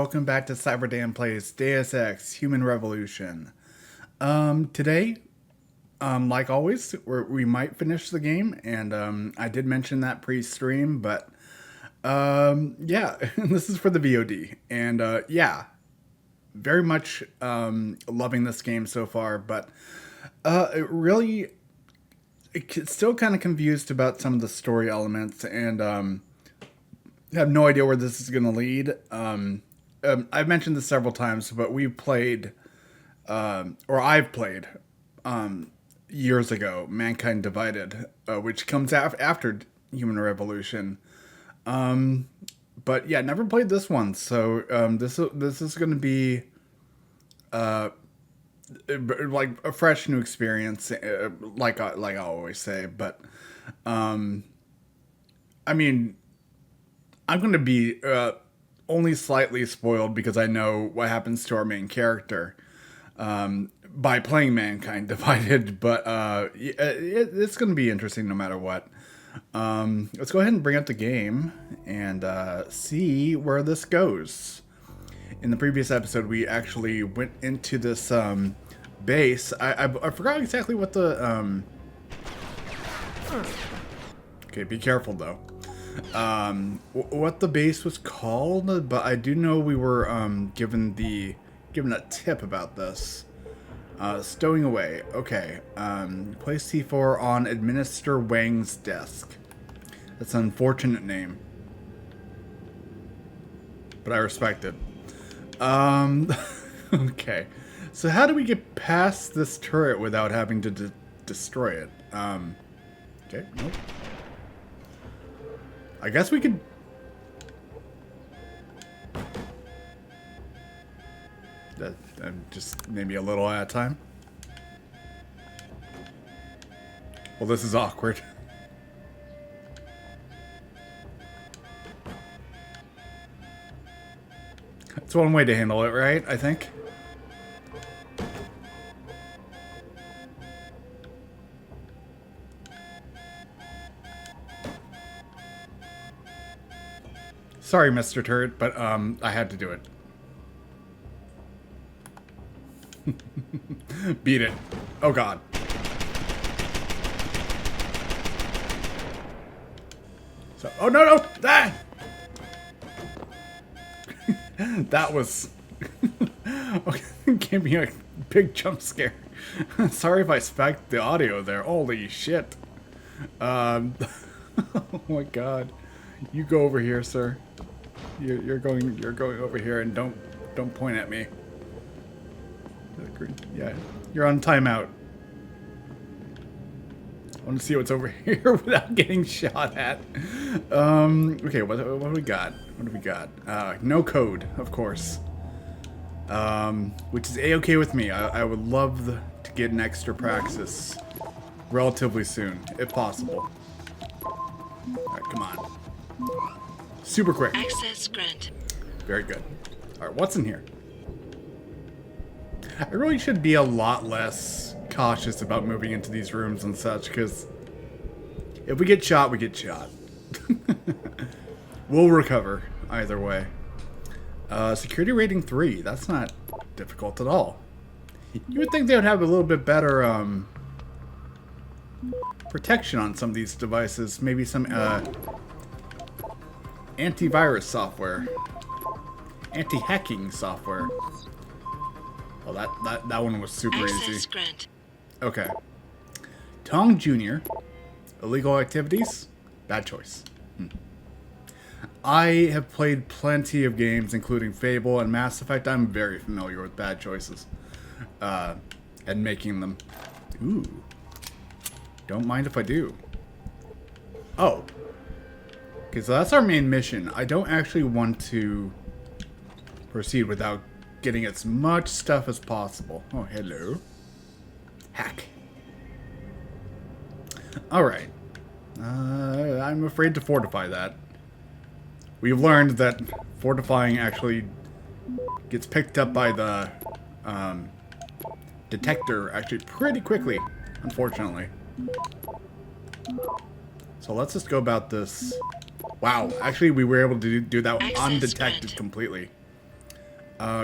welcome back to CyberDan Plays Deus Ex Human Revolution. Today, like always, we might finish the game, and I did mention that pre-stream, but yeah, this is for the VOD, and yeah, very much loving this game so far, but it's still kind of confused about some of the story elements, and have no idea where this is going to lead. I've mentioned this several times, but we've played, or I've played, years ago, Mankind Divided, which comes after Human Revolution. But yeah, never played this one, so this is going to be like a fresh new experience, like I always say. But I mean, I'm going to be only slightly spoiled because I know what happens to our main character by playing Mankind Divided, but it's going to be interesting no matter what. Let's go ahead and bring up the game and see where this goes. In the previous episode, we actually went into this base. I forgot exactly what the... Okay, be careful though. What the base was called, but I do know we were given a tip about this. Stowing away. Okay. Place C4 on Administrator Wang's desk. That's an unfortunate name, but I respect it. Okay. So how do we get past this turret without having to destroy it? Okay. Nope. I guess we could... just maybe a little at a time. Well, this is awkward. That's one way to handle it, right? I think. Sorry, Mr. Turret, but I had to do it. Beat it. Oh god. So, oh no! Ah! That was okay, gave me a big jump scare. Sorry if I spiked the audio there. Holy shit. Oh my god. You go over here, sir. You're going over here, and don't point at me. Yeah, you're on timeout. I want to see what's over here without getting shot at. Okay, what do we got? What do we got? No code, of course. Which is a-okay with me. I would love to get an extra praxis relatively soon, if possible. Alright, come on. Super quick. Access grant. Very good. Alright, what's in here? I really should be a lot less cautious about moving into these rooms and such, because if we get shot, we get shot. We'll recover either way. Security rating 3. That's not difficult at all. You would think they would have a little bit better protection on some of these devices. Maybe some antivirus software. Anti-hacking software. Oh, that one was super easy. Grant. Okay. Tong Jr. Illegal activities? Bad choice. I have played plenty of games, including Fable and Mass Effect. I'm very familiar with bad choices. And making them. Ooh. Don't mind if I do. Oh. Okay, so that's our main mission. I don't actually want to proceed without getting as much stuff as possible. Oh, hello. Hack. Alright. I'm afraid to fortify that. We've learned that fortifying actually gets picked up by the detector actually pretty quickly, unfortunately. So let's just go about this. Wow, actually we were able to do that undetected completely.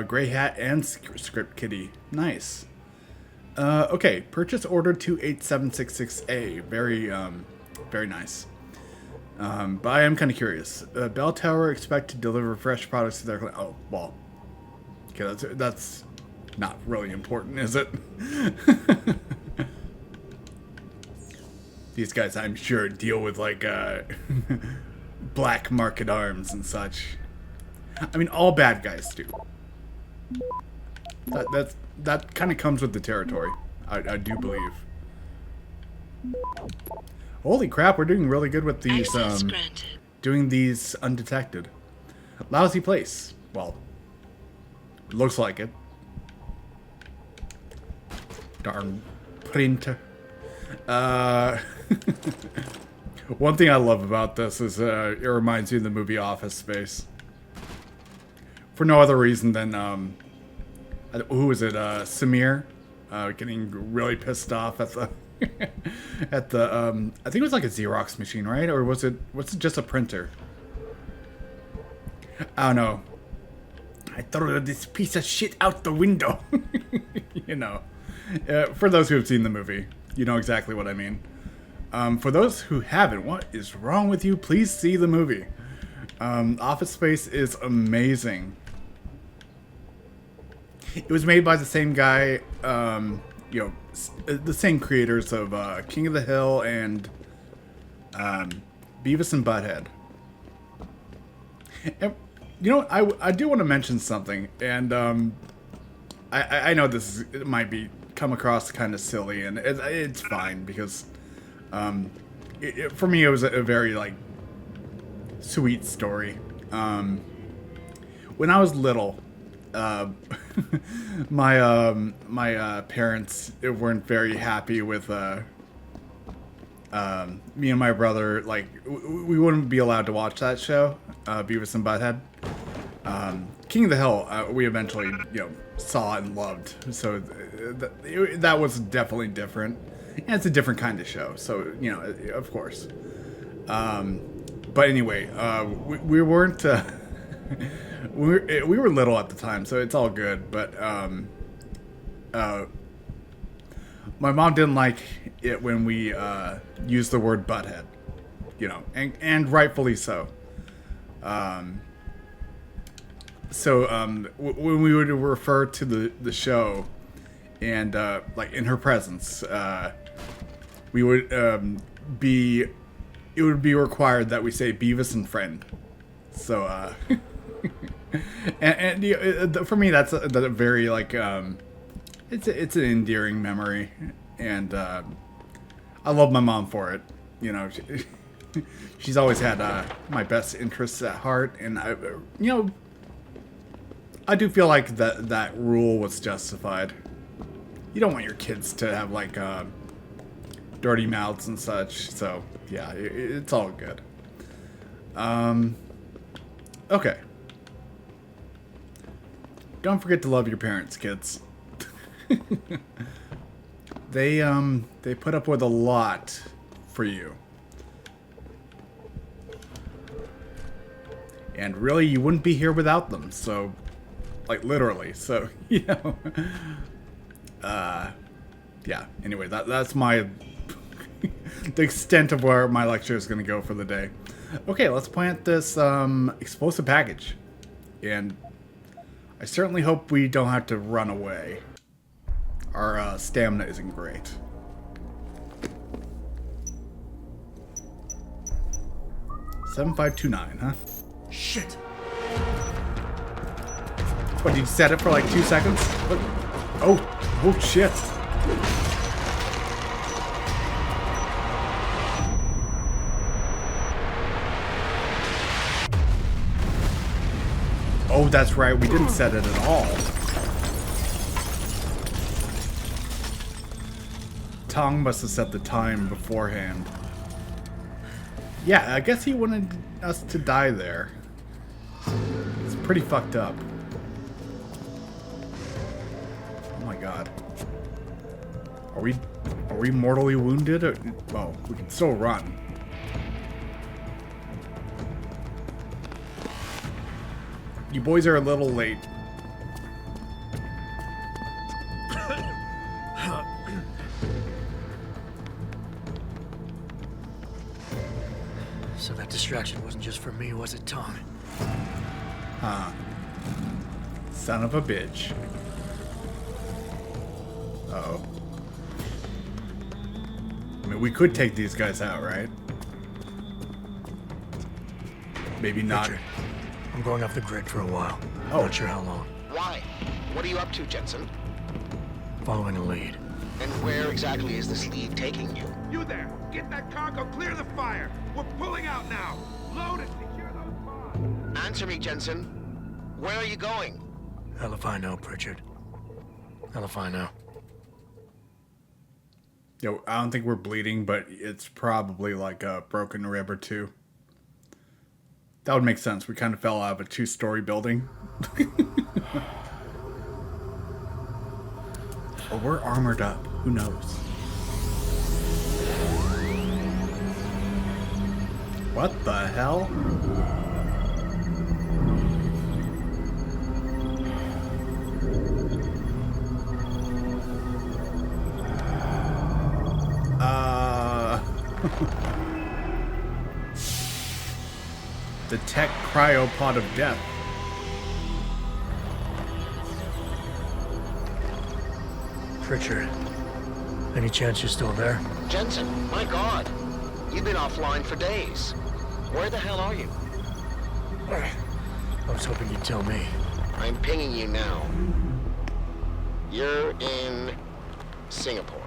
Gray hat and script kitty. Nice. Okay, purchase order 28766A. Very nice. But I am kind of curious. Bell Tower expect to deliver fresh products to their client. Oh, well. Okay, that's not really important, is it? These guys, I'm sure, deal with, like, black market arms and such. I mean, all bad guys do. That kind of comes with the territory. I do believe. Holy crap, we're doing really good with these, doing these undetected. Lousy place. Well, looks like it. Darn printer. One thing I love about this is it reminds me of the movie Office Space. For no other reason than, who was it, Samir? Getting really pissed off at the, at the, I think it was like a Xerox machine, right? Or was it just a printer? I don't know. I threw this piece of shit out the window. You know. For those who have seen the movie, you know exactly what I mean. For those who haven't, what is wrong with you? Please see the movie. Office Space is amazing. It was made by the same guy, you know, the same creators of King of the Hill and Beavis and Butthead. And, you know, I do want to mention something, and I know it might come across kind of silly, and it's fine because for me it was a very like sweet story. When I was little, my parents weren't very happy with me and my brother. Like we wouldn't be allowed to watch that show, Beavis and Butthead. King of the Hill, we eventually saw and loved. So that was definitely different. And it's a different kind of show. So of course. But anyway, we weren't. We were little at the time, so it's all good. But my mom didn't like it when we used the word butthead, and rightfully so. So when we would refer to the show, and like in her presence, we would it would be required that we say Beavis and Friend. So and for me that's a very like it's an endearing memory, and I love my mom for it. She's always had my best interests at heart, and I do feel like that rule was justified. You don't want your kids to have like dirty mouths and such, so yeah, it's all good. Okay. Don't forget to love your parents, kids. They put up with a lot for you. And really, you wouldn't be here without them, so like literally. So, yeah, anyway, that's my the extent of where my lecture is going to go for the day. Okay, let's plant this explosive package. And I certainly hope we don't have to run away. Our stamina isn't great. $7529, huh? Shit. What, did you set it for like 2 seconds? What? Oh shit. Oh, that's right. We didn't set it at all. Tong must have set the time beforehand. Yeah, I guess he wanted us to die there. It's pretty fucked up. Oh my god. Are we mortally wounded? Or, well, we can still run. You boys are a little late. So that distraction wasn't just for me, was it, Tom? Huh. Son of a bitch. Uh-oh. I mean, we could take these guys out, right? Maybe not. Richard, I'm going off the grid for a while. Oh. Not sure how long. Why? What are you up to, Jensen? Following a lead. And where exactly is this lead taking you? You there! Get that cargo, clear the fire! We're pulling out now! Load and secure those bombs! Answer me, Jensen. Where are you going? Hell if I know, Pritchard. Hell if I know. Yo, I don't think we're bleeding, but it's probably like a broken rib or two. That would make sense. We kind of fell out of a 2-story building. Or we're armored up. Who knows? What the hell? The tech cryopod of death. Pritchard, any chance you're still there? Jensen, my God. You've been offline for days. Where the hell are you? I was hoping you'd tell me. I'm pinging you now. You're in Singapore.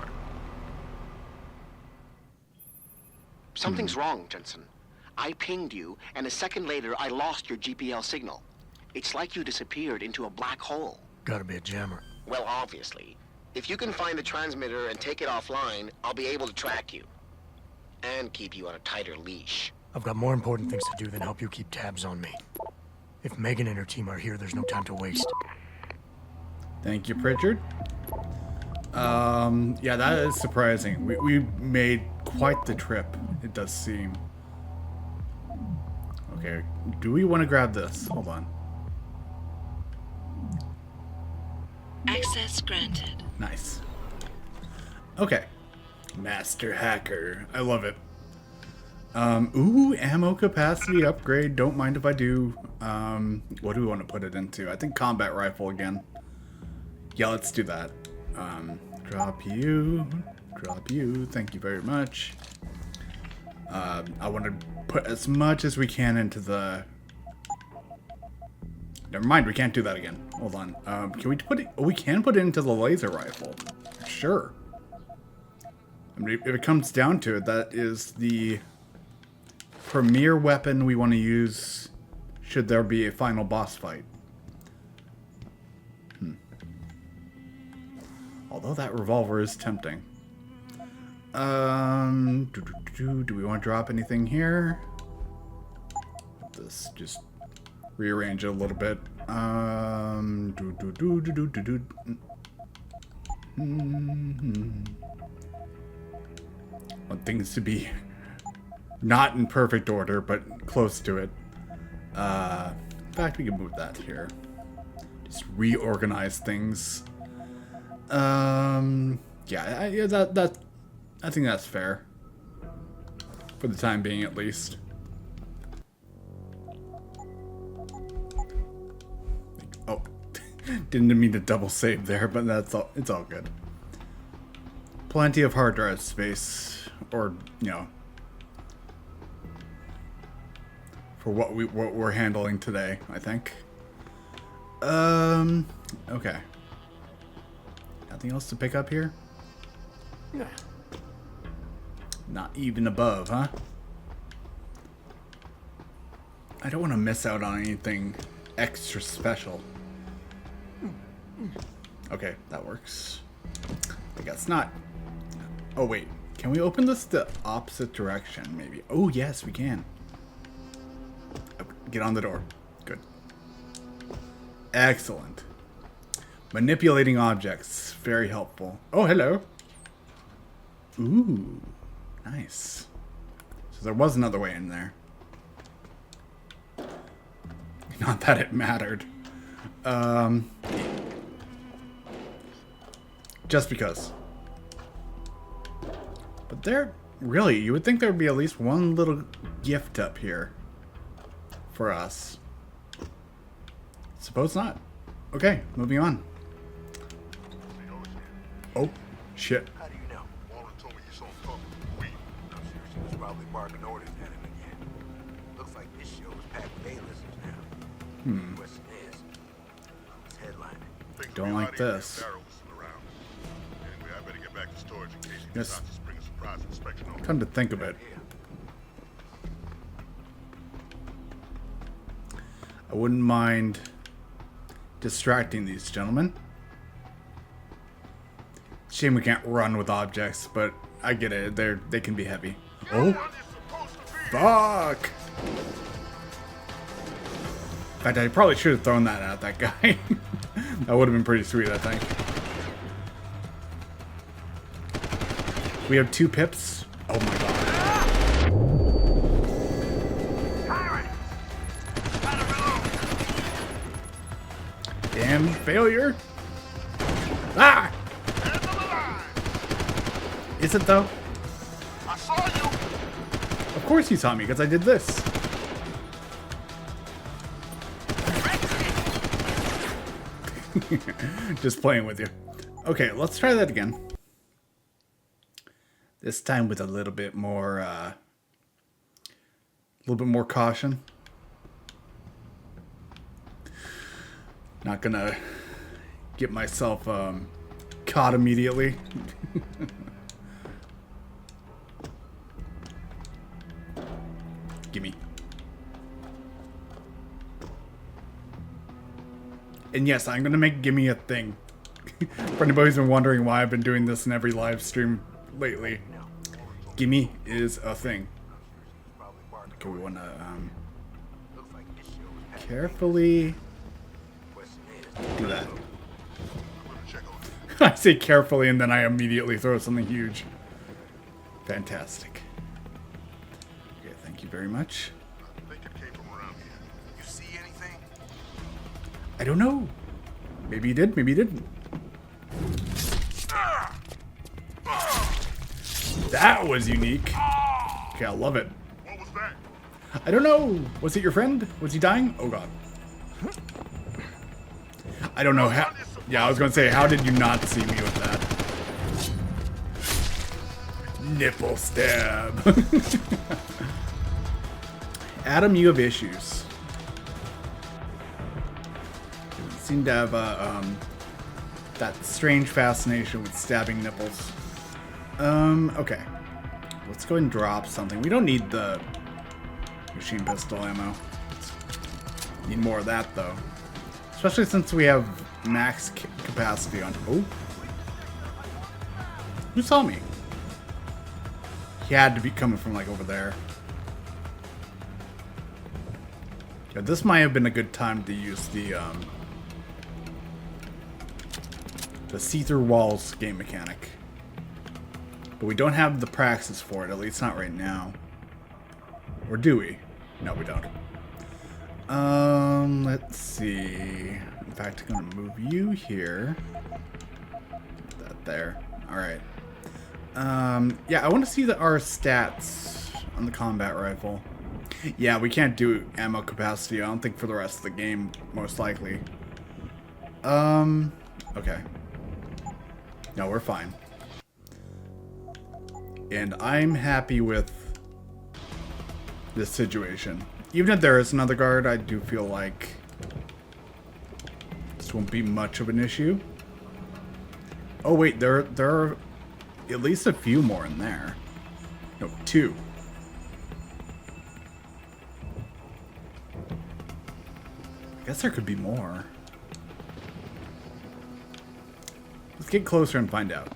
Something's wrong, Jensen. I pinged you, and a second later, I lost your GPL signal. It's like you disappeared into a black hole. Gotta be a jammer. Well, obviously. If you can find the transmitter and take it offline, I'll be able to track you. And keep you on a tighter leash. I've got more important things to do than help you keep tabs on me. If Megan and her team are here, there's no time to waste. Thank you, Pritchard. Yeah, that is surprising. We made quite the trip, it does seem. Okay, do we want to grab this? Hold on. Access granted. Nice. Okay. Master Hacker. I love it. Ooh, ammo capacity upgrade. Don't mind if I do. What do we want to put it into? I think combat rifle again. Yeah, let's do that. Drop you. Drop you. Thank you very much. I want to put as much as we can into the... Never mind, we can't do that again. Hold on. Can we put it... Oh, we can put it into the laser rifle. Sure. I mean, if it comes down to it, that is the premier weapon we want to use should there be a final boss fight. Although that revolver is tempting. Do we want to drop anything here? This just rearrange it a little bit. Want things to be not in perfect order, but close to it. In fact, we can move that here. Just reorganize things. Yeah, that I think that's fair. For the time being, at least. Oh, didn't mean to double save there, but that's all. It's all good. Plenty of hard drive space, or you know, for what we're handling today, I think. Okay. Nothing else to pick up here? Nah. Not even above, huh? I don't want to miss out on anything extra special. Okay, that works. I guess not. Oh, wait. Can we open this the opposite direction, maybe? Oh, yes, we can. Get on the door. Good. Excellent. Manipulating objects. Very helpful. Oh, hello. Ooh. Nice. So there was another way in there. Not that it mattered. Just because. But there, really, you would think there would be at least one little gift up here for us. Suppose not. Okay, moving on. Oh, shit. How do you know? Warren told me you saw him talking with weed. I'm sure she was probably barking orders at him again. Looks like this show is packed with A-listers now. Question is, who's headlining? Don't like this. Anyway, I better get back to storage in case he Yes. decides to spring a surprise inspection on me. Come to think of it, I wouldn't mind distracting these gentlemen. Shame we can't run with objects, but I get it. They can be heavy. Oh, fuck! In fact, I probably should have thrown that at that guy. That would have been pretty sweet, I think. We have 2 pips. Oh my god. Damn failure. Ah! Is it though? I saw you! Of course you saw me, because I did this. Just playing with you. Okay, let's try that again. This time with a little bit more caution. Not gonna get myself caught immediately. Gimme. And yes, I'm gonna make gimme a thing. For anybody who's been wondering why I've been doing this in every live stream lately, gimme is a thing. Okay, we wanna carefully do that. I say carefully and then I immediately throw something huge. Fantastic. Okay, thank you very much. I think it came from around here. You see anything? I don't know. Maybe you did, maybe you didn't. That was unique. Okay, I love it. What was that? I don't know. Was it your friend? Was he dying? Oh god. I don't know how. Yeah, I was gonna say, how did you not see me with that? Nipple stab. Adam, you have issues. You seem to have that strange fascination with stabbing nipples. Okay. Let's go and drop something. We don't need the machine pistol ammo. Need more of that though. Especially since we have max capacity on... Oh. Who saw me? He had to be coming from like over there. Yeah, this might have been a good time to use the see-through walls game mechanic. But we don't have the praxis for it, at least not right now. Or do we? No, we don't. Let's see. In fact, I'm gonna move you here. Put that there. Alright. Yeah, I want to see our stats on the combat rifle. Yeah, we can't do ammo capacity, I don't think, for the rest of the game, most likely. Okay. No, we're fine. And I'm happy with this situation. Even if there is another guard, I do feel like this won't be much of an issue. Oh wait, there are at least a few more in there. No, 2. I guess there could be more. Let's get closer and find out.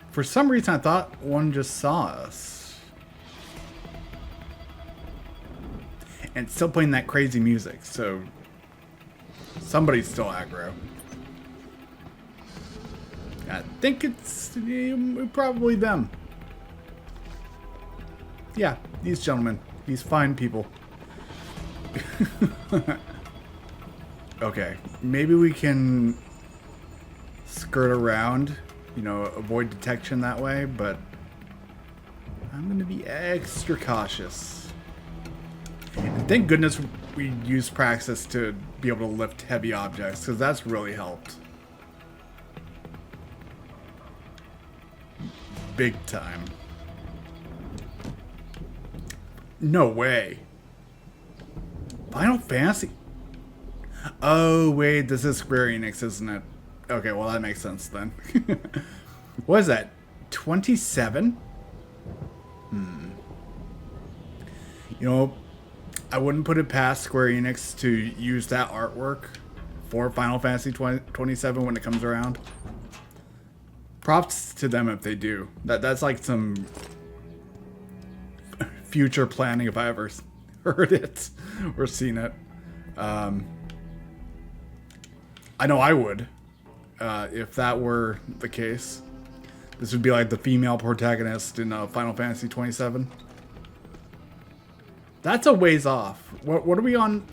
For some reason, I thought one just saw us. And it's still playing that crazy music, so somebody's still aggro. I think it's probably them. Yeah, these gentlemen. These fine people. Okay, maybe we can skirt around, you know, avoid detection that way, but I'm going to be extra cautious. And thank goodness we used Praxis to be able to lift heavy objects, because that's really helped. Big time. No way. Final Fantasy? Oh, wait, this is Square Enix, isn't it? Okay, well, that makes sense then. What is that? 27? You know, I wouldn't put it past Square Enix to use that artwork for Final Fantasy 27 when it comes around. Props to them if they do. That's like some future planning if I ever heard it or seen it. I know I would if that were the case. This would be like the female protagonist in Final Fantasy 27. That's a ways off. What are we on?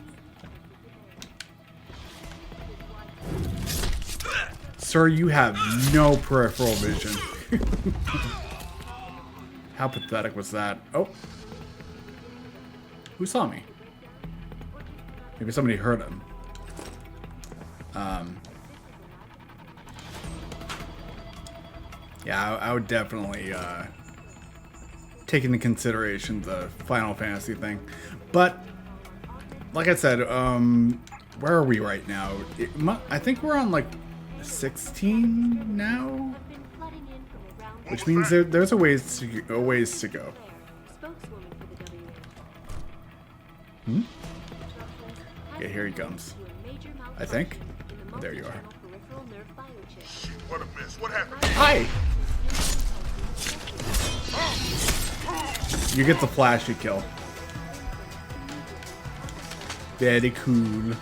Sir, you have no peripheral vision. How pathetic was that? Oh. Who saw me? Maybe somebody heard him. Yeah, I would definitely take into consideration the Final Fantasy thing. But, like I said, where are we right now? I think we're on like 16 now, which means there's a ways to go. Okay, here he comes. I think. There you are. What a mess. What happened? Hi. You get the flashy kill. Very cool.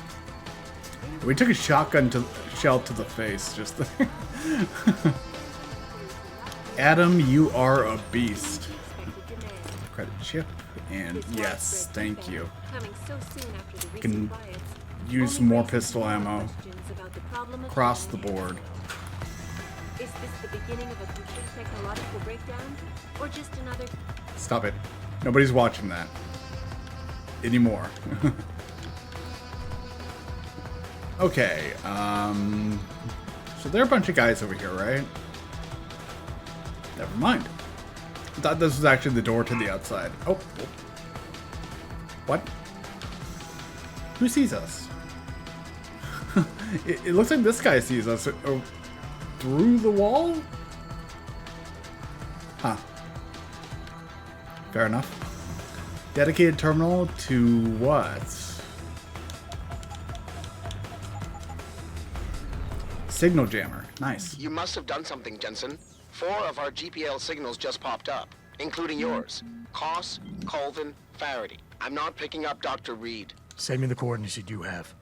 We took a shotgun shell to the face. Just Adam, you are a beast. Credit chip, and yes, thank you. I can use more pistol ammo across the board. Is this the beginning of a complete technological breakdown, or just another? Stop it. Nobody's watching that anymore. Okay, so there are a bunch of guys over here, right? Never mind. I thought this was actually the door to the outside. Oh. What? Who sees us? It looks like this guy sees us. Through the wall? Huh. Fair enough. Dedicated terminal to what? Signal jammer. Nice. You must have done something, Jensen. 4 of our GPL signals just popped up, including yours. Koss, Colvin, Faraday. I'm not picking up Dr. Reed. Send me the coordinates you do have.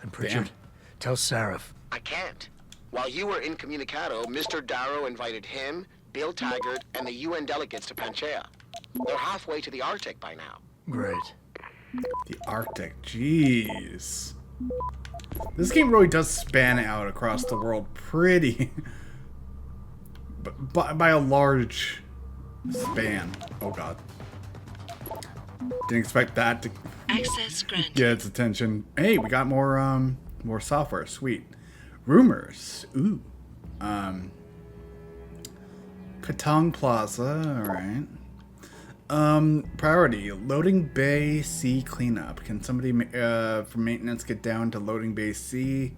And Pritchard, tell Sarif. I can't. While you were incommunicado, Mr. Darrow invited him, Bill Taggart, and the UN delegates to Panchea. They're halfway to the Arctic by now. Great. The Arctic. Jeez. This game really does span out across the world pretty... by a large span. Oh god. Didn't expect that to Access granted. get its attention. Hey, we got more software. Sweet. Rumors. Ooh. Katong Plaza. Alright. Priority. Loading Bay C cleanup. Can somebody from maintenance get down to Loading Bay C?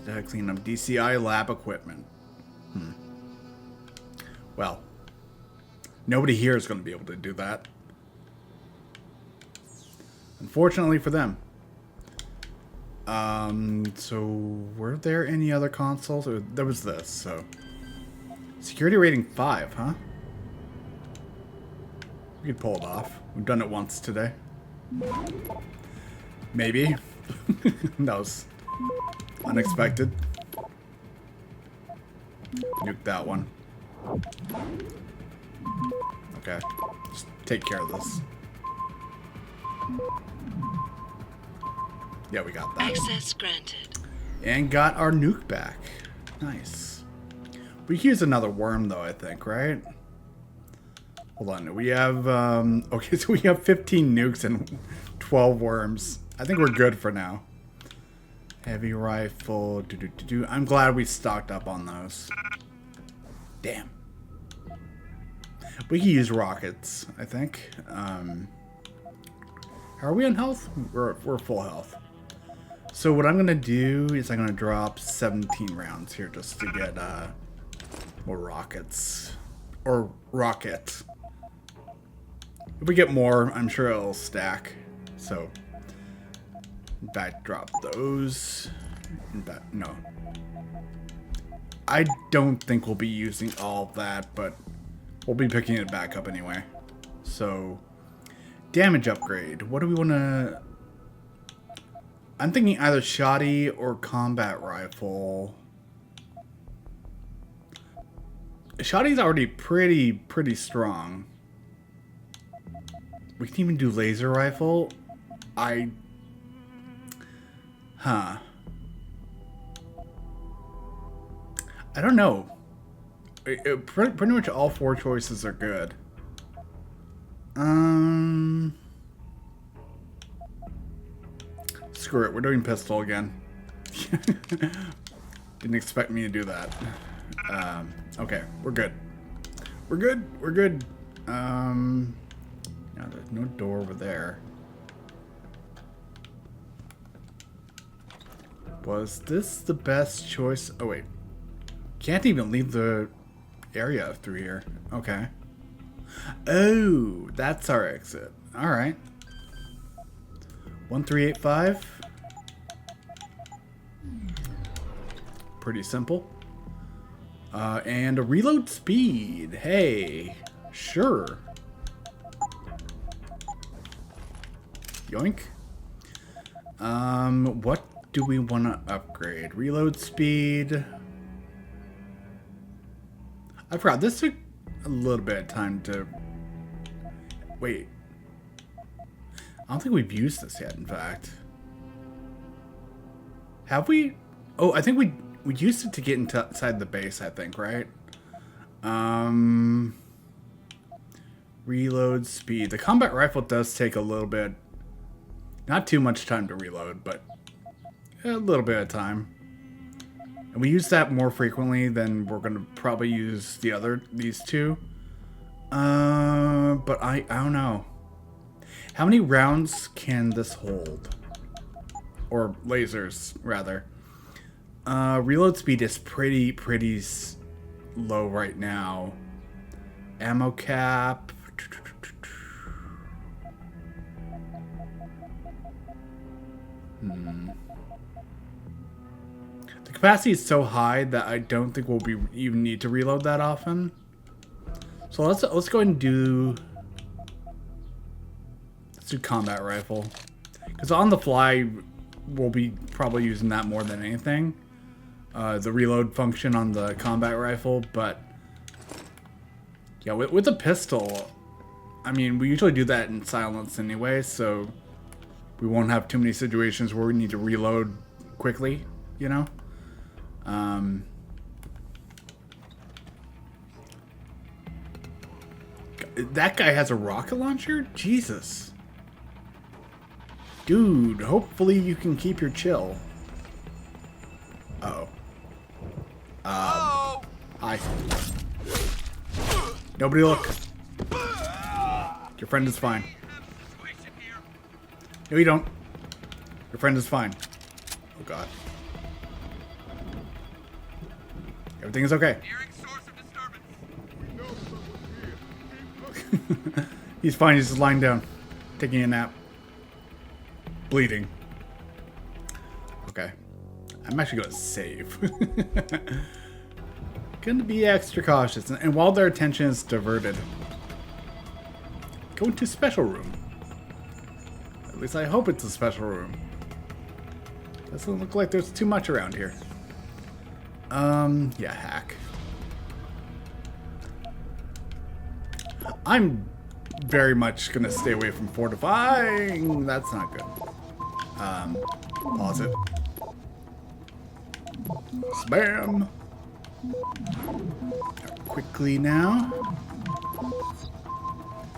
Clean up DCI lab equipment. Well, nobody here is going to be able to do that. Unfortunately for them. So were there any other consoles? Or there was this, so. Security rating 5, huh? We could pull it off. We've done it once today. Maybe. That was unexpected. Nuke that one. Okay. Just take care of this. Yeah, we got that. Access granted. And got our nuke back. Nice. We can use another worm, though, I think, right? Hold on. We have, okay, so we have 15 nukes and 12 worms. I think we're good for now. Heavy rifle. I'm glad we stocked up on those. Damn. We can use rockets, I think. Are we on health? We're full health. So what I'm gonna do is I'm gonna drop 17 rounds here just to get more rockets. Or rocket. If we get more, I'm sure it'll stack. So back drop those. No. I don't think we'll be using all of that, but we'll be picking it back up anyway. So damage upgrade. What do we want to... I'm thinking either shoddy or combat rifle. Shoddy's already pretty strong. We can even do laser rifle. Huh. I don't know. Pretty much all 4 choices are good. Screw it, we're doing pistol again. Didn't expect me to do that. Okay, we're good. We're good. Now there's no door over there. Was this the best choice? Oh wait. Can't even leave the area through here. Okay. Oh, that's our exit. Alright. 1385. Pretty simple. And a reload speed. Hey, sure. Yoink. What do we want to upgrade? Reload speed. I forgot. This took a little bit of time to... Wait. I don't think we've used this yet, in fact. Have we? Oh, I think we used it to get inside the base, I think, right? Reload speed. The combat rifle does take a little bit... Not too much time to reload, but a little bit of time. And we use that more frequently than we're going to probably use these two. But I don't know. How many rounds can this hold? Or lasers, rather. Reload speed is pretty low right now. Ammo cap. The capacity is so high that I don't think we'll even need to reload that often. So let's go ahead and do... Let's do combat rifle. Because on the fly, we'll be probably using that more than anything. The reload function on the combat rifle, but... Yeah, with a pistol, I mean, we usually do that in silence anyway, so... We won't have too many situations where we need to reload quickly, you know? That guy has a rocket launcher? Jesus. Dude, hopefully you can keep your chill. Uh-oh. Hi. Nobody look. Your friend is fine. No, you don't. Your friend is fine. Oh, God. Everything is okay. He's fine. He's just lying down. Taking a nap. Bleeding. Okay. I'm actually going to save. Going to be extra cautious. And while their attention is diverted, go into special room. At least I hope it's a special room. Doesn't look like there's too much around here. Yeah, hack. I'm very much gonna stay away from fortifying. That's not good. Pause it. Spam. Quickly now.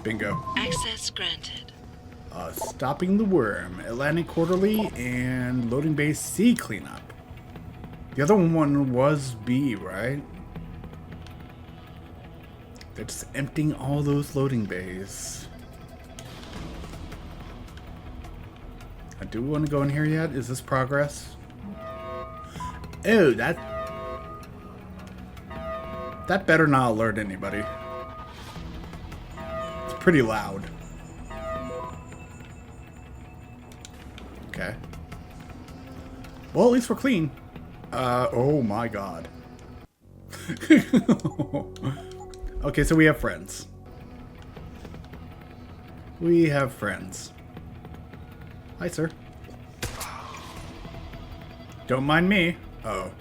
Bingo. Access granted. Stopping the worm, Atlantic Quarterly, and loading base C cleanup. The other one was B, right? They're just emptying all those loading bays. Do we want to go in here yet? Is this progress? Oh, that better not alert anybody. It's pretty loud. Okay. Well, at least we're clean. Oh my god. Okay, so we have friends. We have friends. Hi, sir. Don't mind me. Oh.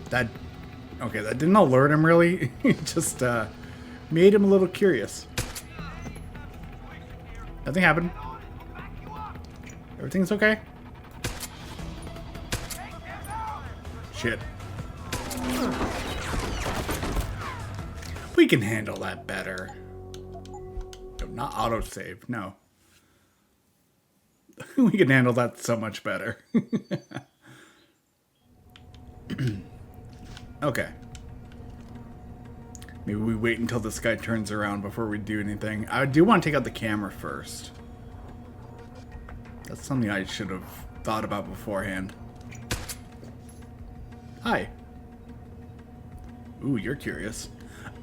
That... Okay, that didn't alert him, really. It just, made him a little curious. Nothing happened. Everything's okay. Shit. We can handle that better. No, not autosave, no. We can handle that so much better. Okay. Maybe we wait until this guy turns around before we do anything. I do want to take out the camera first. That's something I should have thought about beforehand. Hi. Ooh, you're curious.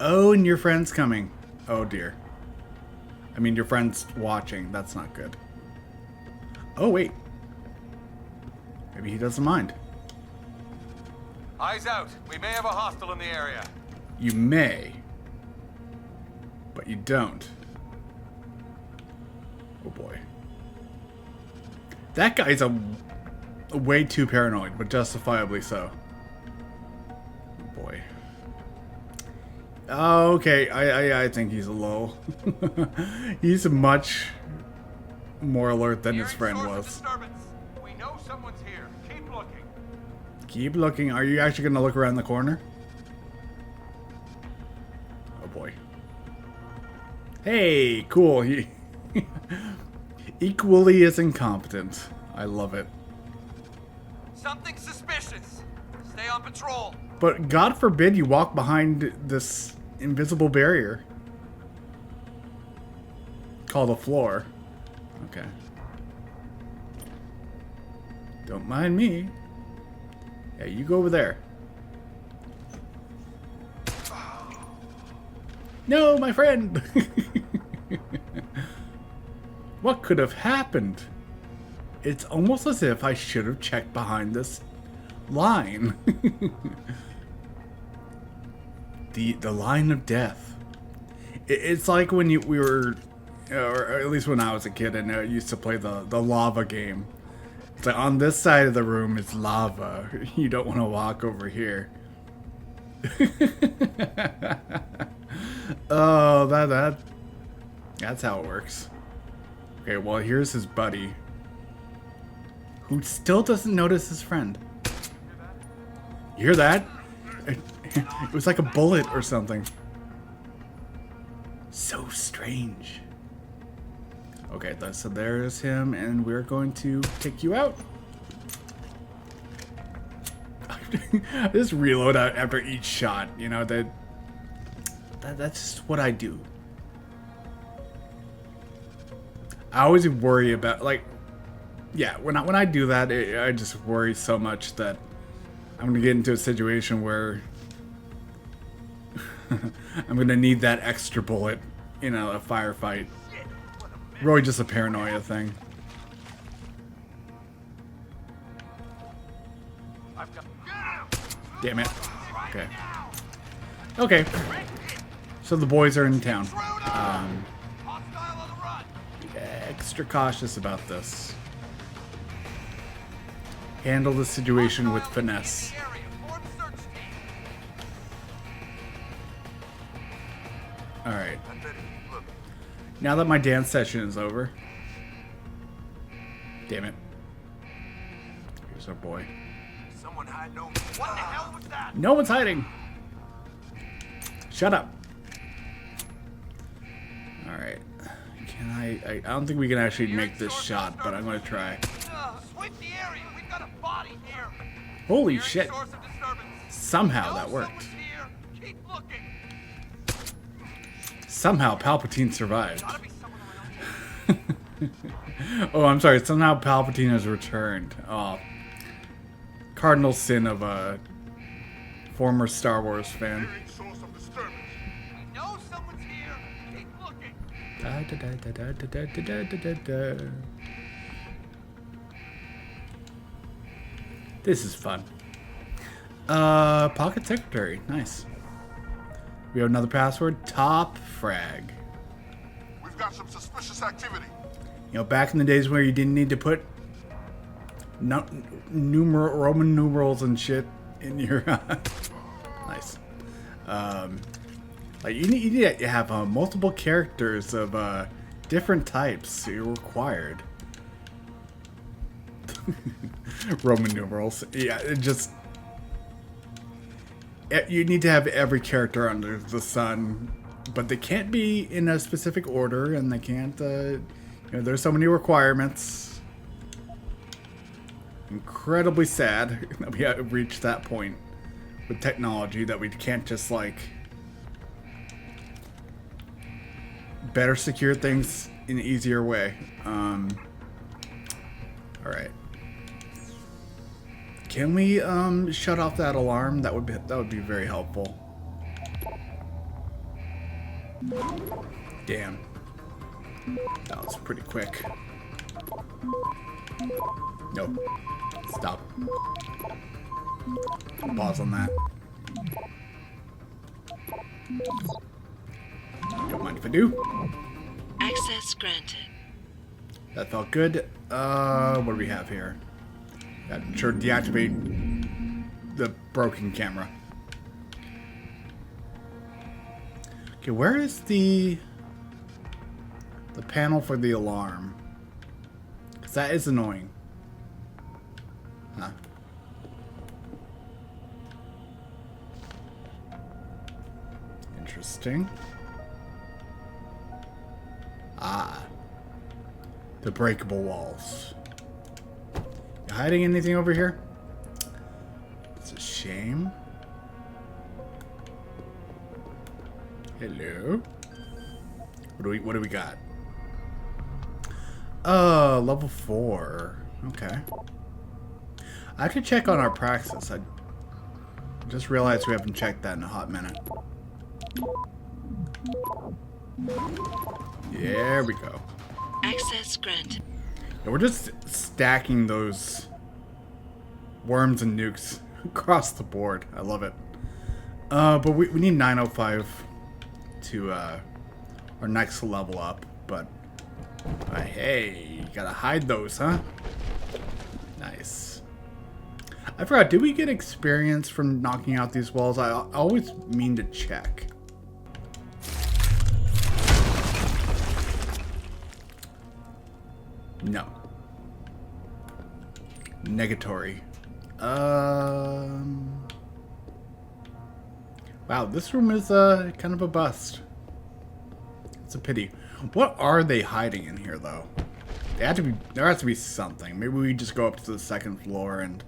Oh, and your friend's coming. Oh, dear. I mean, your friend's watching. That's not good. Oh, wait. Maybe he doesn't mind. Eyes out. We may have a hostile in the area. You may. But you don't. Oh, boy. That guy's a way too paranoid, but justifiably so. Oh, boy. Okay, I think he's a lull. He's much more alert than his friend was. We know someone's here. Keep looking. Keep looking. Are you actually going to look around the corner? Oh boy. Hey, cool. He equally as incompetent. I love it. Something suspicious. Stay on patrol. But God forbid you walk behind this invisible barrier. Called a floor. Okay. Don't mind me. Yeah, you go over there. No, my friend! What could have happened? It's almost as if I should have checked behind this line. The line of death. It's like when we were, or at least when I was a kid and used to play the lava game. It's like on this side of the room is lava. You don't want to walk over here. Oh, that's how it works. Okay, well here's his buddy, who still doesn't notice his friend. You hear that? It was like a bullet or something. So strange. Okay, so there's him, and we're going to take you out. Just reload out after each shot. You know that's just what I do. I always worry about, like, yeah, when I do that, I just worry so much that I'm gonna get into a situation where I'm gonna need that extra bullet in a firefight. Really just a paranoia thing. Damn it. Okay. Okay. So the boys are in town. Extra cautious about this. Handle the situation with finesse. Alright. Now that my dance session is over. Damn it. Here's our boy. Someone hide over. What the hell was that? No one's hiding. Shut up. All right. Can I don't think we can actually make this shot, but I'm gonna try. Sweep the area. We've got a body here. Holy Hearing shit! source of disturbance. Somehow Know that worked. someone's here. Keep looking. Somehow Palpatine survived. Gotta be someone around. Oh, I'm sorry. Somehow Palpatine has returned. Oh, cardinal sin of a former Star Wars fan. Hearing source of disturbance. We know someone's here. Keep looking. Da, da, da, da, da, da, da, da, da, da. This is fun. Pocket secretary. Nice. We have another password. Top frag. We've got some suspicious activity. You know, back in the days where you didn't need to put Roman numerals and shit in your nice. Like you need to have multiple characters of different types. You're required. Roman numerals. Yeah, it just you need to have every character under the sun, but they can't be in a specific order, and they can't. You know, there's so many requirements. Incredibly sad that we have reached that point with technology that we can't just like better secure things in an easier way. All right. Can we shut off that alarm? That would be very helpful. Damn. That was pretty quick. Nope. Stop. Pause on that. Don't mind if I do. Access granted. That felt good. What do we have here? Got sure deactivate the broken camera. Okay, where is the panel for the alarm? Because that is annoying. Huh. Interesting. Ah. The breakable walls. You hiding anything over here? It's a shame. Hello. What do we got? Level 4. Okay. I have to check on our praxis. I just realized we haven't checked that in a hot minute. There we go. Access granted. Yeah, we're just stacking those worms and nukes across the board. I love it. But we need 905 to our next level up. But hey, you gotta hide those, huh? Nice. I forgot. Did we get experience from knocking out these walls? I always mean to check. No. Negatory. Wow, this room is kind of a bust. It's a pity. What are they hiding in here, though? There has to be something. Maybe we just go up to the second floor and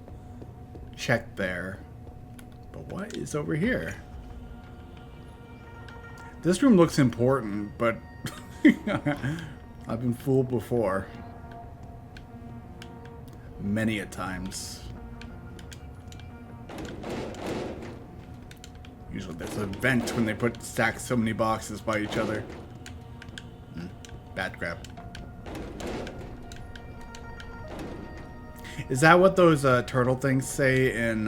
check there. But what is over here? This room looks important, but I've been fooled before. Many a times. Usually there's a vent when they stack so many boxes by each other. Bad grab. Is that what those turtle things say in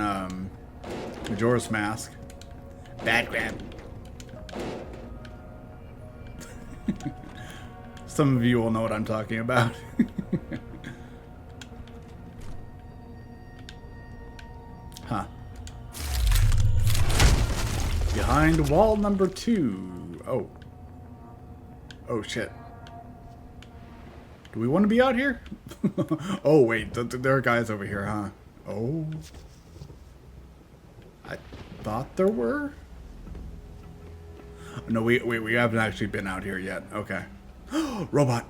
Majora's Mask? Bad grab. Some of you will know what I'm talking about. Huh. Behind wall number 2. Oh. Oh, shit. Do we want to be out here? Oh, wait. There are guys over here, huh? Oh. I thought there were. No, we haven't actually been out here yet. Okay. Robot.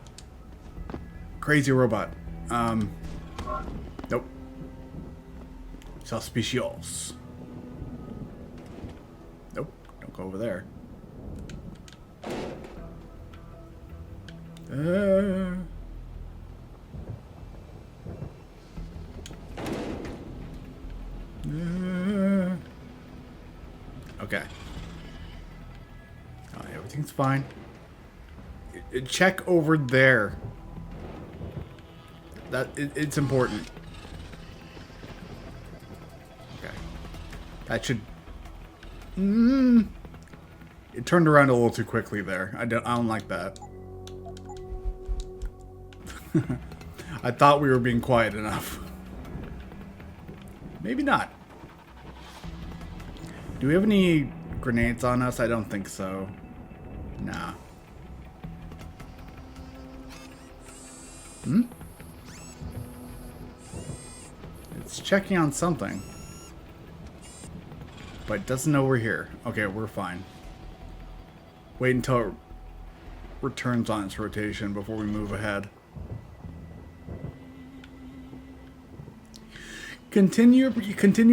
Crazy robot. Nope. Suspicious. Nope. Don't go over there. Okay. Oh, everything's fine. Check over there. It's important. Okay. That should. It turned around a little too quickly there. I don't like that. I thought we were being quiet enough. Maybe not. Do we have any grenades on us? I don't think so. Nah. It's checking on something. But it doesn't know we're here. Okay, we're fine. Wait until it returns on its rotation before we move ahead. Continue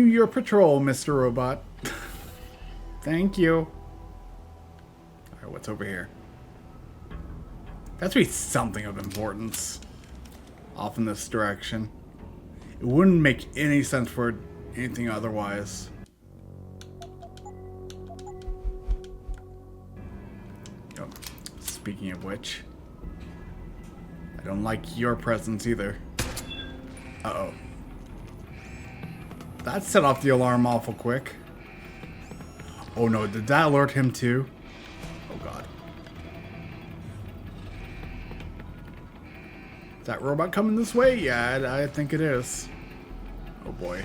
your patrol, Mr. Robot. Thank you. Alright, what's over here? That's be something of importance. Off in this direction. It wouldn't make any sense for anything otherwise. Oh, speaking of which, I don't like your presence either. Uh-oh. That set off the alarm awful quick. Oh no, did that alert him too? Oh god. Is that robot coming this way? Yeah, I think it is. Oh boy.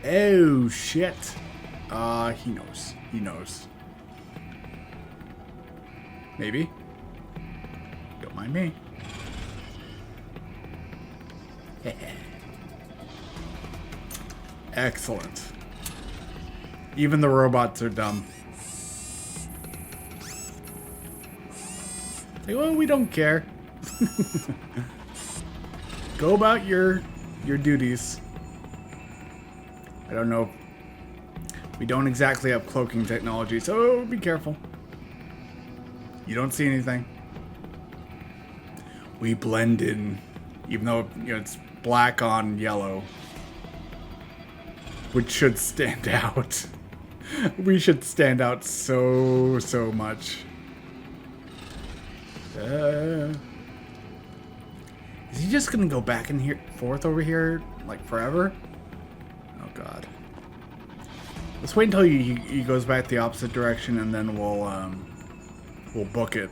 Oh shit. He knows. He knows. Maybe. Don't mind me. Excellent. Even the robots are dumb. Say, well, we don't care. Go about your duties. I don't know. We don't exactly have cloaking technology, so be careful. You don't see anything. We blend in, even though it's black on yellow, which should stand out. We should stand out so much. Is he just gonna go back and forth over here like forever? Oh god. Let's wait until he goes back the opposite direction, and then we'll book it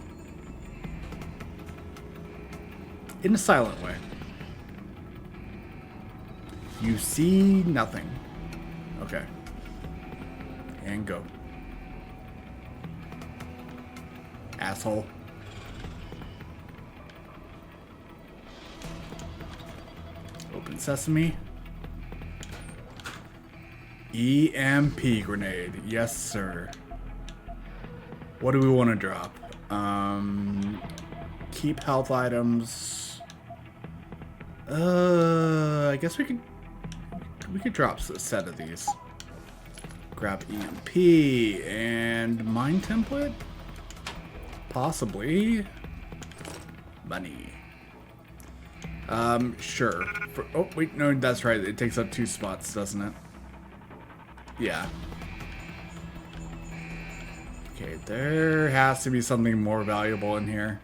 in a silent way. You see nothing. Okay. And go. Asshole. Open sesame. EMP grenade. Yes, sir. What do we want to drop? Keep health items. I guess we could drop a set of these. Grab EMP and mine template? Possibly. Money. Sure. Oh, wait, no, that's right. It takes up 2 spots, doesn't it? Yeah. Okay, there has to be something more valuable in here.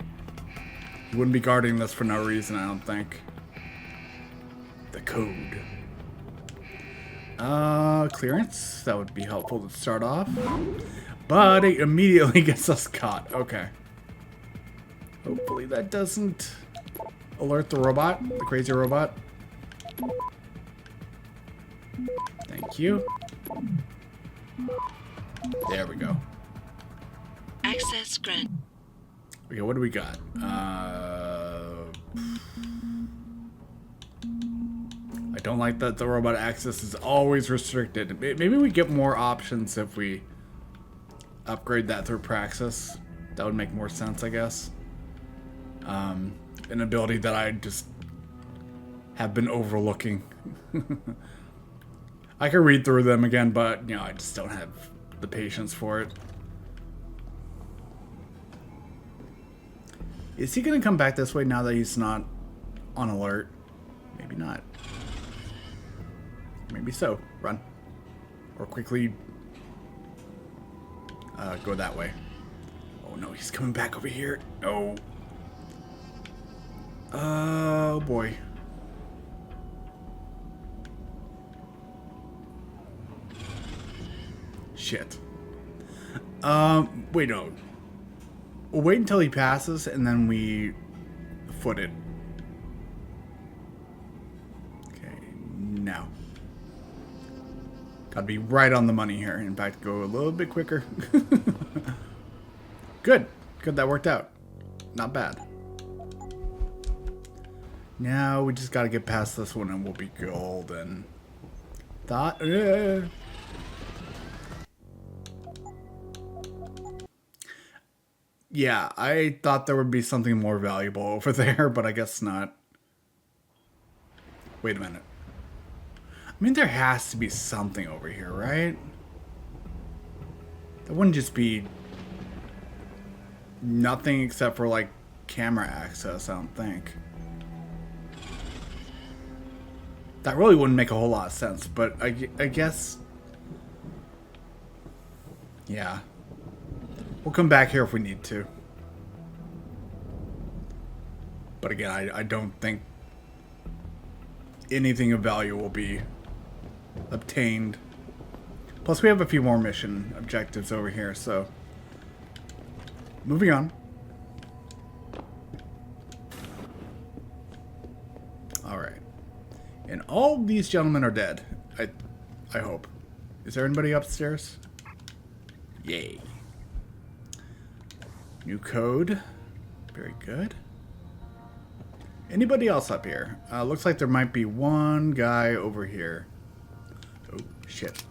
You wouldn't be guarding this for no reason, I don't think. The code. Clearance. That would be helpful to start off. But it immediately gets us caught. Okay. Hopefully that doesn't alert the robot, the crazy robot. Thank you. There we go. Access grant. Okay, what do we got? I don't like that the robot access is always restricted. Maybe we get more options if we upgrade that through Praxis. That would make more sense, I guess. An ability that I just have been overlooking. I could read through them again, but, you know, I just don't have the patience for it. Is he going to come back this way now that he's not on alert? Maybe not. Maybe so. Run. Or quickly go that way. Oh no, he's coming back over here. No. Oh boy. Shit. Wait, no. We'll wait until he passes and then we foot it. Okay, now. Gotta be right on the money here. In fact, go a little bit quicker. Good. Good, that worked out. Not bad. Now we just gotta get past this one and we'll be golden. Yeah, I thought there would be something more valuable over there, but I guess not. Wait a minute. I mean, there has to be something over here, right? That wouldn't just be nothing except for, like, camera access, I don't think. That really wouldn't make a whole lot of sense, but I guess... Yeah. We'll come back here if we need to. But again, I don't think anything of value will be obtained. Plus, we have a few more mission objectives over here, so... Moving on. Alright. And all these gentlemen are dead. I hope. Is there anybody upstairs? Yay. New code. Very good. Anybody else up here? Looks like there might be one guy over here. Oh, shit.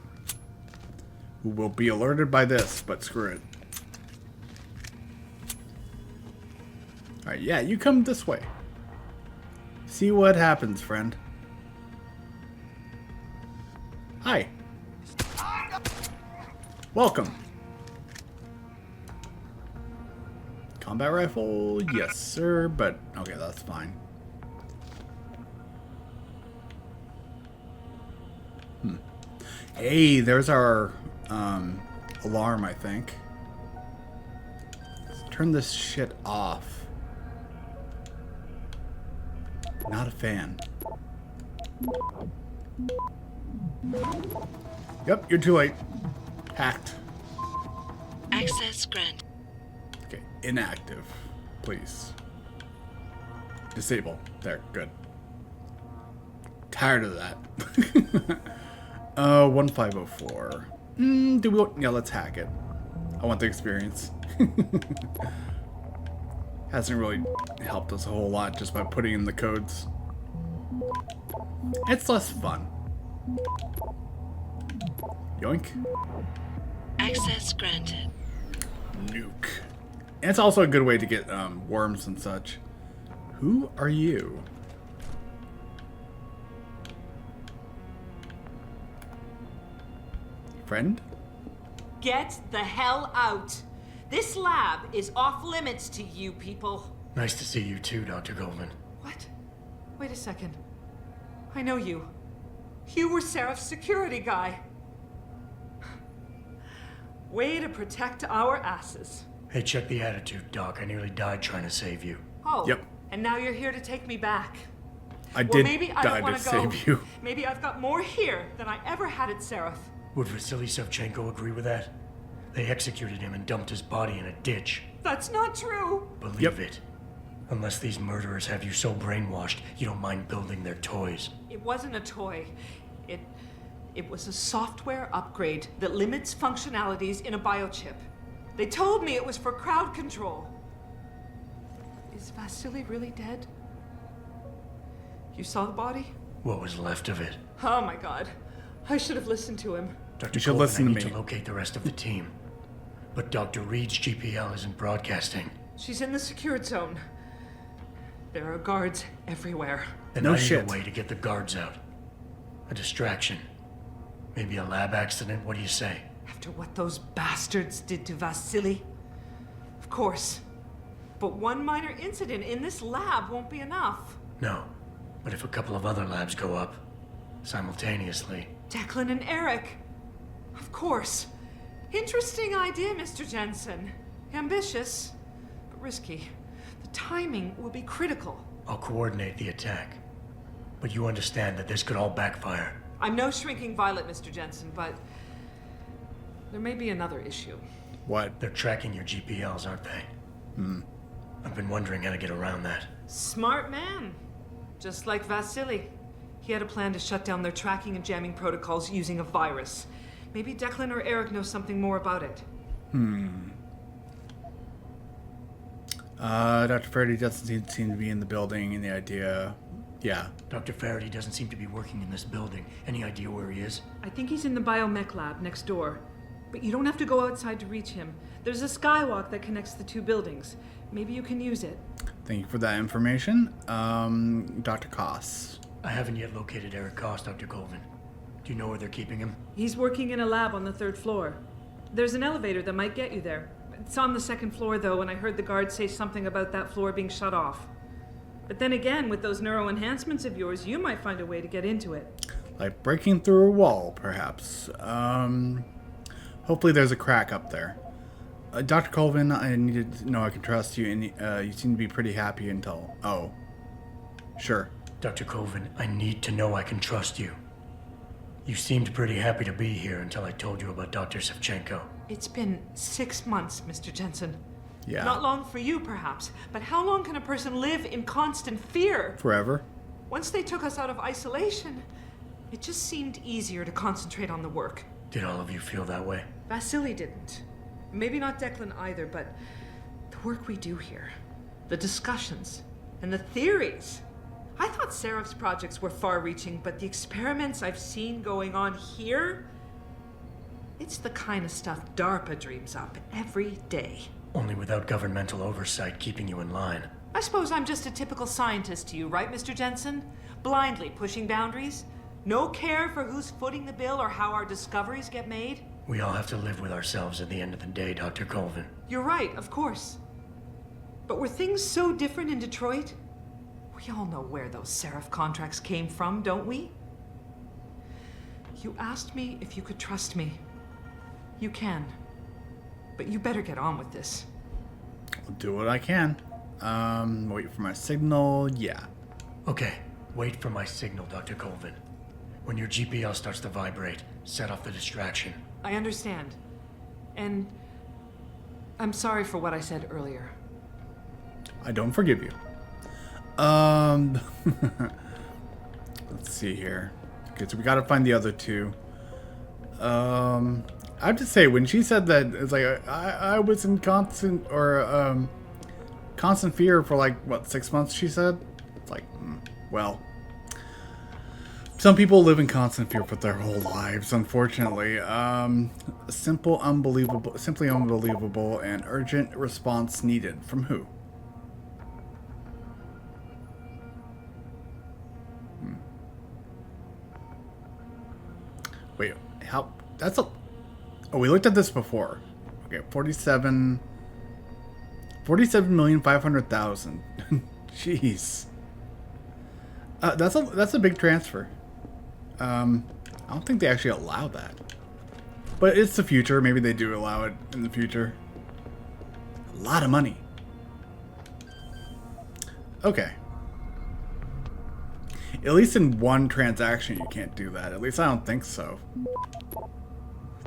Who will be alerted by this, but screw it. Alright, yeah, you come this way. See what happens, friend. Hi. Welcome. Combat rifle? Yes, sir, but okay, that's fine. Hey, there's our alarm, I think. Let's turn this shit off. Not a fan. Yep, you're too late. Hacked. Access granted. Okay, inactive, please. Disable. There, good. Tired of that. 1504. Do we want... Yeah, let's hack it. I want the experience. Hasn't really helped us a whole lot just by putting in the codes. It's less fun. Yoink. Access granted. Nuke. And it's also a good way to get worms and such. Who are you? Friend? Get the hell out. This lab is off limits to you people. Nice to see you too, Dr. Goldman. What? Wait a second. I know you. You were Seraph's security guy. Way to protect our asses. Hey, check the attitude, Doc. I nearly died trying to save you. Oh. Yep. And now you're here to take me back. I Well, did maybe I die don't to want to go. save you. Maybe I've got more here than I ever had at Seraph. Would Vasily Savchenko agree with that? They executed him and dumped his body in a ditch. That's not true. Believe it. Unless these murderers have you so brainwashed, you don't mind building their toys. It wasn't a toy. It was a software upgrade that limits functionalities in a biochip. They told me it was for crowd control. Is Vasily really dead? You saw the body? What was left of it. Oh my god. I should have listened to him. Dr. You should Colvin, listen I to need me. to locate the rest of the team. But Dr. Reed's GPL isn't broadcasting. She's in the secured zone. There are guards everywhere. Then No I need shit. a way to get the guards out. A distraction. Maybe a lab accident, what do you say? After what those bastards did to Vasily? Of course. But one minor incident in this lab won't be enough. No. But if a couple of other labs go up, simultaneously... Declan and Eric. Of course. Interesting idea, Mr. Jensen. Ambitious, but risky. The timing will be critical. I'll coordinate the attack. But you understand that this could all backfire. I'm no shrinking violet, Mr. Jensen, but there may be another issue. What? They're tracking your GPLs, aren't they? I've been wondering how to get around that. Smart man. Just like Vasily. He had a plan to shut down their tracking and jamming protocols using a virus. Maybe Declan or Eric know something more about it. Dr. Faraday doesn't seem to be in the building, and the idea... Yeah. Dr. Faraday doesn't seem to be working in this building. Any idea where he is? I think he's in the biomech lab next door. But you don't have to go outside to reach him. There's a skywalk that connects the two buildings. Maybe you can use it. Thank you for that information. Dr. Koss. I haven't yet located Eric Koss, Dr. Colvin. Do you know where they're keeping him? He's working in a lab on the 3rd floor. There's an elevator that might get you there. It's on the 2nd floor, though, and I heard the guard say something about that floor being shut off. But then again, with those neuro enhancements of yours, you might find a way to get into it. Like breaking through a wall, perhaps. Hopefully there's a crack up there. Dr. Colvin, I needed to know I can trust you, and you seem to be pretty happy until... Oh. Sure. Dr. Colvin, I need to know I can trust you. You seemed pretty happy to be here until I told you about Dr. Savchenko. It's been 6 months, Mr. Jensen. Yeah. Not long for you, perhaps, but how long can a person live in constant fear? Forever. Once they took us out of isolation, it just seemed easier to concentrate on the work. Did all of you feel that way? Vasily didn't. Maybe not Declan either, but the work we do here, the discussions, and the theories. I thought Seraph's projects were far-reaching, but the experiments I've seen going on here, it's the kind of stuff DARPA dreams up every day. Only without governmental oversight keeping you in line. I suppose I'm just a typical scientist to you, right, Mr. Jensen? Blindly pushing boundaries? No care for who's footing the bill or how our discoveries get made? We all have to live with ourselves at the end of the day, Dr. Colvin. You're right, of course. But were things so different in Detroit? We all know where those Seraph contracts came from, don't we? You asked me if you could trust me. You can. But you better get on with this. I'll do what I can. Wait for my signal. Yeah. Okay, wait for my signal, Dr. Colvin. When your GPL starts to vibrate, set off the distraction. I understand. And I'm sorry for what I said earlier. I don't forgive you. Let's see here. Okay, so we gotta find the other two. I have to say, when she said that, it's like I was in constant fear for like what, 6 months. She said, it's like, well, some people live in constant fear for their whole lives, unfortunately. Simply unbelievable, and urgent response needed from who? Wait, how? That's a. Oh, we looked at this before. Okay, 47,500,000. Jeez. That's a big transfer. I don't think they actually allow that. But it's the future. Maybe they do allow it in the future. A lot of money. Okay. At least in one transaction you can't do that. At least I don't think so.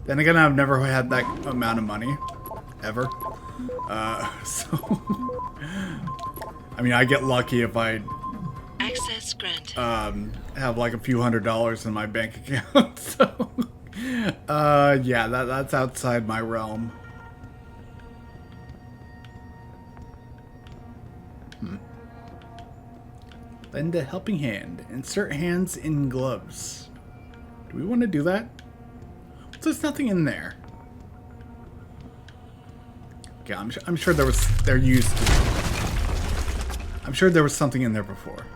Then again, I've never had that amount of money. Ever. So... I mean, I get lucky if I... Access granted. have like a few $100s in my bank account. So... yeah, that's outside my realm. Lend a helping hand. Insert hands in gloves. Do we want to do that? There's nothing in there. Okay, I'm sure there was. There used to be. I'm sure there was something in there before.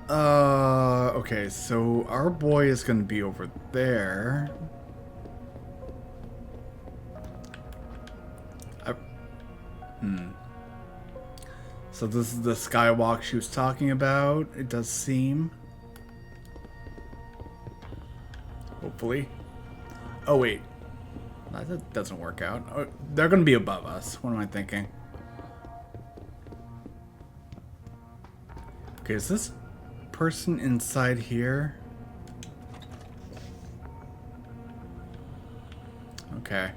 Okay, so our boy is going to be over there. So this is the skywalk she was talking about. It does seem. Hopefully. Oh, wait. That doesn't work out. Oh, they're going to be above us. What am I thinking? Okay, is this person inside here? Okay.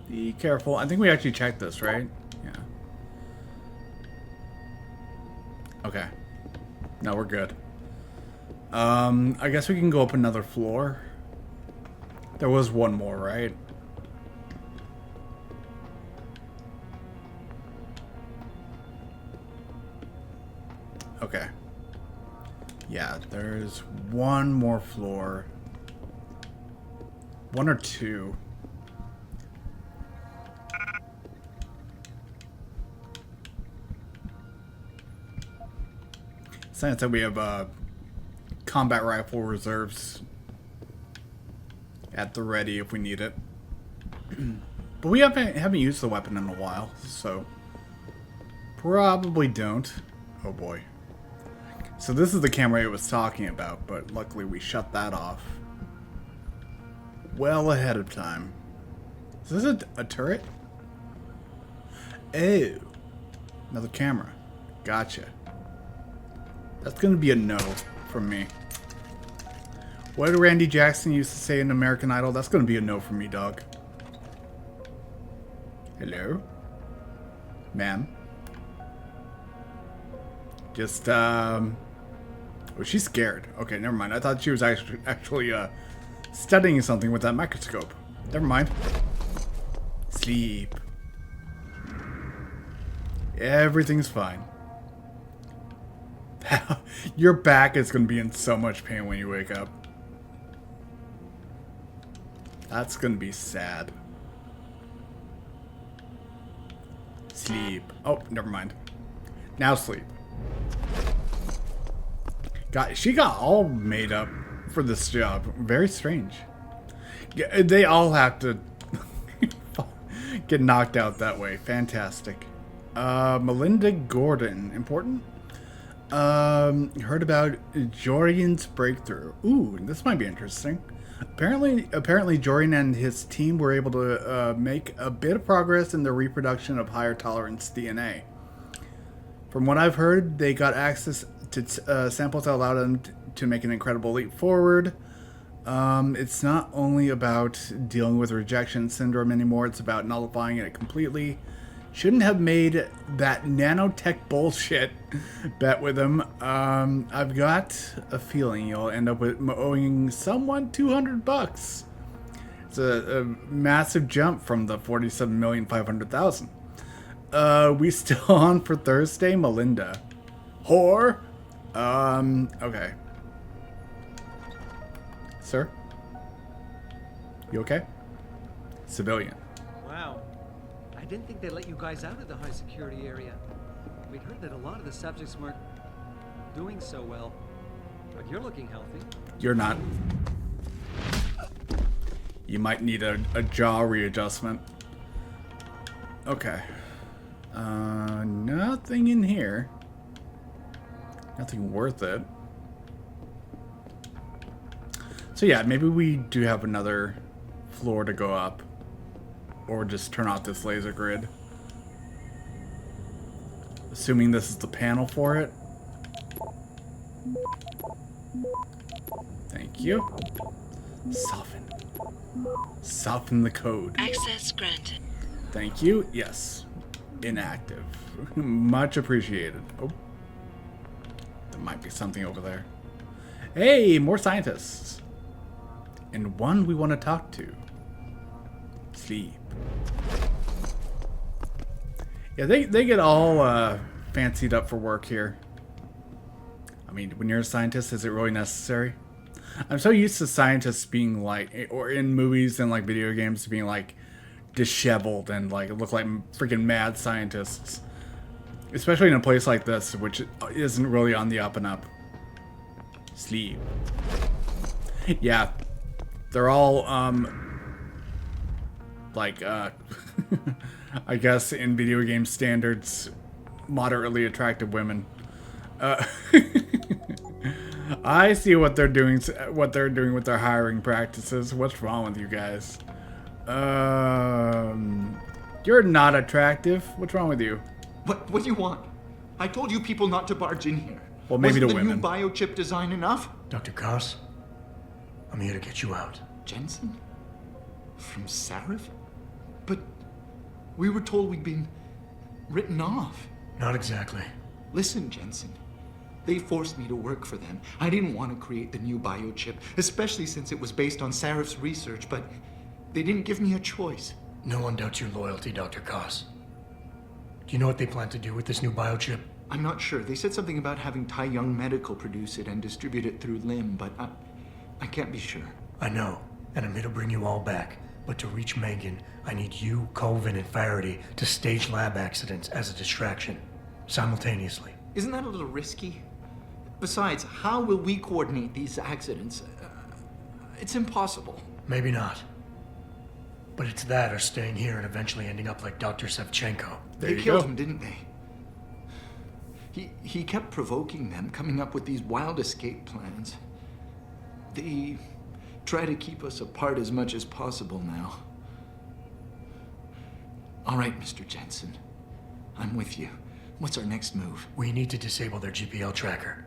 Be careful. I think we actually checked this, right? Yeah. Okay. No, we're good. I guess we can go up another floor. There was one more, right? Okay. Yeah, there's one more floor. One or two. Since that we have combat rifle reserves at the ready if we need it. But we haven't used the weapon in a while, so probably don't. Oh boy. So this is the camera it was talking about, but luckily we shut that off well ahead of time. Is this a turret? Oh, another camera. Gotcha. That's gonna be a no from me. What did Randy Jackson used to say in American Idol? That's gonna be a no from me, dog. Hello? Ma'am? Just, oh, she's scared. Okay, never mind. I thought she was actually studying something with that microscope. Never mind. Sleep. Everything's fine. Your back is going to be in so much pain when you wake up. That's going to be sad. Sleep. Oh, never mind. Now sleep. She got all made up for this job. Very strange. Yeah, they all have to get knocked out that way. Fantastic. Melinda Gordon. Important? Heard about Jorian's breakthrough. Ooh, this might be interesting. Apparently Jorian and his team were able to make a bit of progress in the reproduction of higher tolerance DNA. From what I've heard, they got access to samples that allowed them to make an incredible leap forward. It's not only about dealing with rejection syndrome anymore, it's about nullifying it completely. Shouldn't have made that nanotech bullshit bet with him. I've got a feeling you'll end up with owing someone $200. It's a massive jump from the $47,500,000. We still on for Thursday, Melinda? Whore? Okay. Sir? You okay? Civilian. Wow. I didn't think they'd let you guys out of the high security area. We'd heard that a lot of the subjects weren't doing so well. But you're looking healthy. You're not. You might need a jaw readjustment. Okay. Nothing in here. Nothing worth it. So yeah, maybe we do have another floor to go up. Or just turn off this laser grid. Assuming this is the panel for it. Thank you. Soften. Soften the code. Access granted. Thank you. Yes. Inactive. Much appreciated. Oh. There might be something over there. Hey, more scientists. And one we want to talk to. Sleep. Yeah, they get all fancied up for work here. mean, when you're a scientist, is it really necessary? I'm so used to scientists being like, or in movies and like video games being like disheveled and like look like freaking mad scientists. Especially in a place like this, which isn't really on the up and up. Sleep. Yeah. They're all, like, I guess in video game standards, moderately attractive women. I see what they're doing with their hiring practices. What's wrong with you guys? You're not attractive. What's wrong with you? What do you want? I told you people not to barge in here. Well, maybe Wasn't to the women. new biochip design enough? Dr. Koss, I'm here to get you out. Jensen? From Sarif? But we were told we'd been written off. Not exactly. Listen, Jensen. They forced me to work for them. I didn't want to create the new biochip, especially since it was based on Sarif's research, but they didn't give me a choice. No one doubts your loyalty, Dr. Koss. Do you know what they plan to do with this new biochip? I'm not sure. They said something about having Tai Young Medical produce it and distribute it through LIM, but I can't be sure. I know, and I'm here to bring you all back. But to reach Megan, I need you, Colvin, and Faraday to stage lab accidents as a distraction, simultaneously. Isn't that a little risky? Besides, how will we coordinate these accidents? It's impossible. Maybe not. But it's that or staying here and eventually ending up like Dr. Savchenko. There They you killed go. him, didn't they? He kept provoking them, coming up with these wild escape plans. They try to keep us apart as much as possible now. All right, Mr. Jensen. I'm with you. What's our next move? We need to disable their GPL tracker.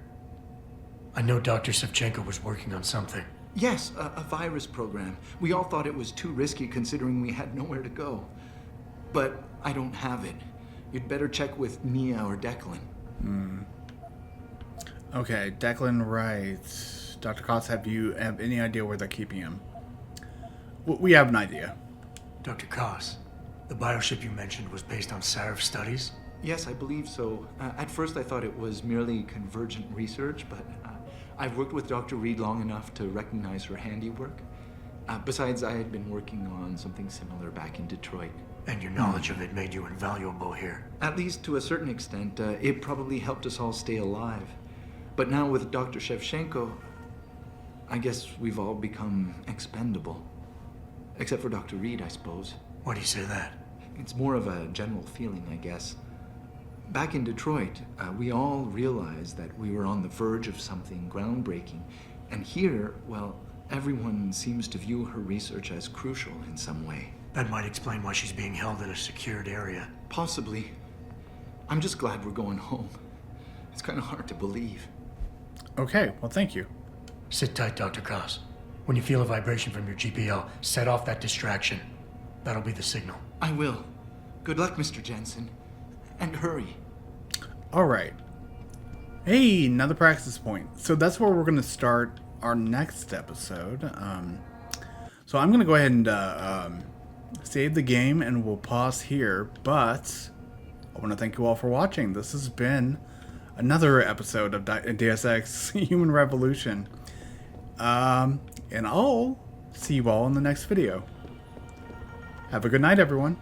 I know Dr. Savchenko was working on something. Yes, a virus program. We all thought it was too risky considering we had nowhere to go. But I don't have it. You'd better check with Nia or Declan. Okay, Declan writes, Dr. Koss, have you have any idea where they're keeping him? We have an idea. Dr. Koss, the biochip you mentioned was based on Sarif studies? Yes, I believe so. At first I thought it was merely convergent research, but I've worked with Dr. Reed long enough to recognize her handiwork. Besides, I had been working on something similar back in Detroit. And your knowledge of it made you invaluable here. At least to a certain extent, it probably helped us all stay alive. But now with Dr. Shevchenko, I guess we've all become expendable. Except for Dr. Reed, I suppose. Why do you say that? It's more of a general feeling, I guess. Back in Detroit, we all realized that we were on the verge of something groundbreaking. And here, well, everyone seems to view her research as crucial in some way. That might explain why she's being held in a secured area. Possibly. I'm just glad we're going home. It's kind of hard to believe. Okay, well, thank you. Sit tight, Dr. Koss. When you feel a vibration from your GPL, set off that distraction. That'll be the signal. I will. Good luck, Mr. Jensen. And hurry. All right. Hey, another practice point. So that's where we're going to start our next episode. So I'm going to go ahead and save the game and we'll pause here. But I want to thank you all for watching. This has been another episode of Deus Ex Human Revolution. And I'll see you all in the next video. Have a good night, everyone.